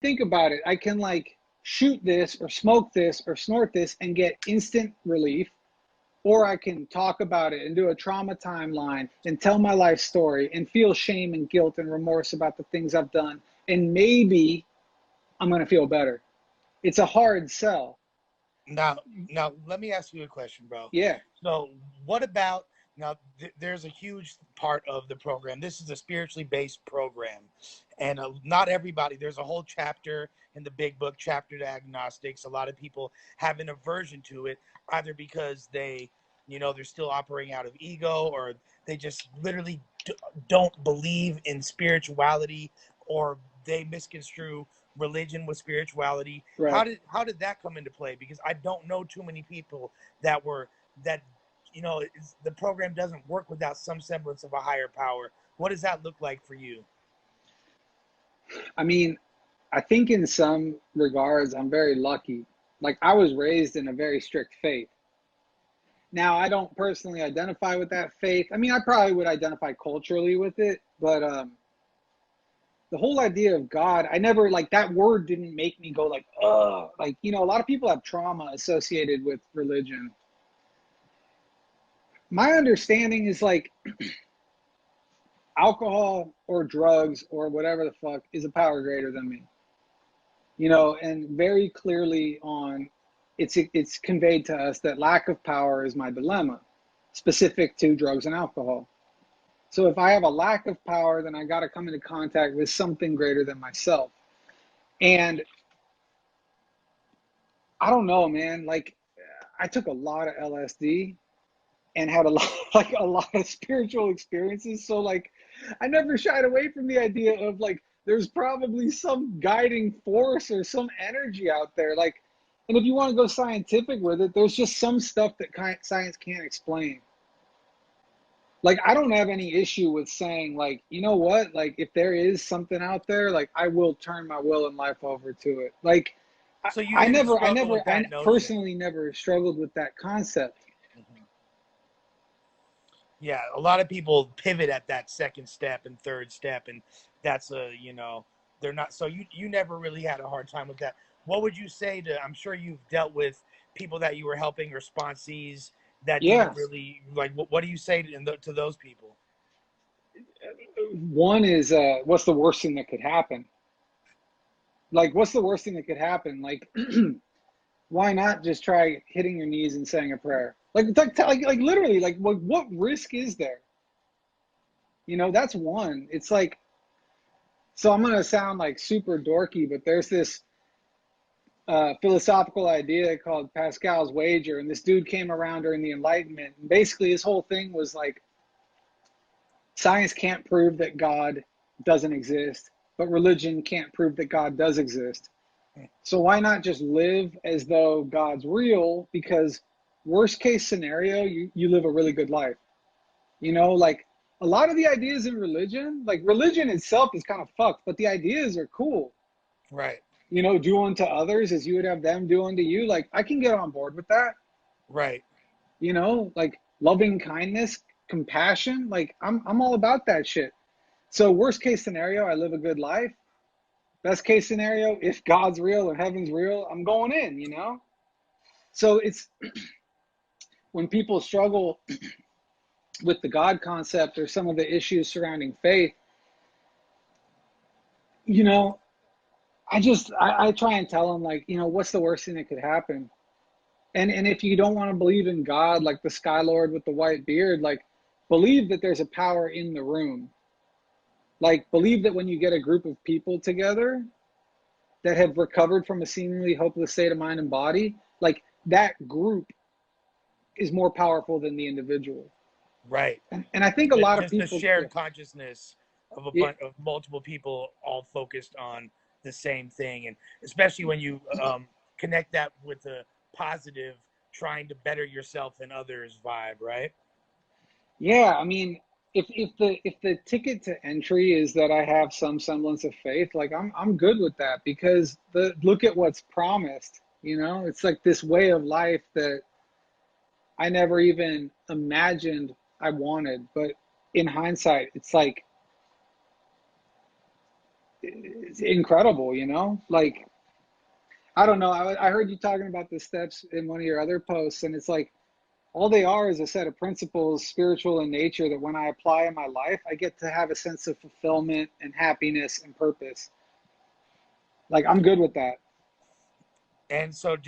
think about it, I can like shoot this or smoke this or snort this and get instant relief, or I can talk about it and do a trauma timeline and tell my life story and feel shame and guilt and remorse about the things I've done. And maybe I'm going to feel better. It's a hard sell. Now, now let me ask you a question, bro. Yeah. So, what about now? There's a huge part of the program. This is a spiritually based program, and not everybody. There's a whole chapter in the big book, chapter to agnostics. A lot of people have an aversion to it, either because they're still operating out of ego, or they just literally don't believe in spirituality, or they misconstrue religion with spirituality. How Right. did that come into play? Because I don't know too many people that were that the program doesn't work without some semblance of a higher power. What does that look like for you? I mean, I think in some regards, I'm very lucky. Like, I was raised in a very strict faith. Now, I don't personally identify with that faith. I mean, I probably would identify culturally with it, but the whole idea of God, I never like that word didn't make me go like, oh, like, a lot of people have trauma associated with religion. My understanding is like alcohol or drugs or whatever the fuck is a power greater than me. And very clearly on it's conveyed to us that lack of power is my dilemma, specific to drugs and alcohol. So if I have a lack of power, then I got to come into contact with something greater than myself. And I don't know, man. Like, I took a lot of LSD and had a lot, like a lot of spiritual experiences. So like, I never shied away from the idea of like, there's probably some guiding force or some energy out there. Like, and if you want to go scientific with it, there's just some stuff that science can't explain. Like, I don't have any issue with saying like, you know what, like if there is something out there, like I will turn my will and life over to it. Like, I, So you I didn't never, struggle with I that notion. personally never struggled with that concept. Mhm. Yeah, a lot of people pivot at that second step and third step, and that's they're not. So you never really had a hard time with that. What would you say to? I'm sure you've dealt with people that you were helping or sponsees that didn't Yeah. really like. What do you say to those people? One is, what's the worst thing that could happen? Like, what's the worst thing that could happen? Like, why not just try hitting your knees and saying a prayer? Like literally, like, what risk is there? That's one. It's like, so I'm gonna sound like super dorky, but there's this philosophical idea called Pascal's wager, and this dude came around during the Enlightenment, and basically his whole thing was like, science can't prove that God doesn't exist, but religion can't prove that God does exist. So why not just live as though God's real? Because worst case scenario, you live a really good life. Like a lot of the ideas in religion, like religion itself is kind of fucked, but the ideas are cool. Right, Do unto others as you would have them do unto you. Like I can get on board with that. right. Like loving kindness, compassion. Like I'm all about that shit. So worst case scenario, I live a good life. Best case scenario, if God's real or heaven's real, I'm going in. So it's when people struggle with the God concept or some of the issues surrounding faith, you know, I try and tell them like, what's the worst thing that could happen? And if you don't want to believe in God, like the Sky Lord with the white beard, like believe that there's a power in the room. Like believe that when you get a group of people together that have recovered from a seemingly hopeless state of mind and body, like that group is more powerful than the individual. Right. And I think a lot of Just the people, yeah, shared consciousness of a yeah, bunch of multiple people all focused on the same thing, and especially when you connect that with a positive, trying to better yourself and others vibe, right? yeah. I mean, if the ticket to entry is that I have some semblance of faith, like I'm good with that because the look at what's promised. It's like this way of life that I never even imagined I wanted. But in hindsight, it's like it's incredible, you know? Like, I don't know. I heard you talking about the steps in one of your other posts, and it's like all they are is a set of principles, spiritual in nature, that when I apply in my life, I get to have a sense of fulfillment and happiness and purpose. Like, I'm good with that. And so, do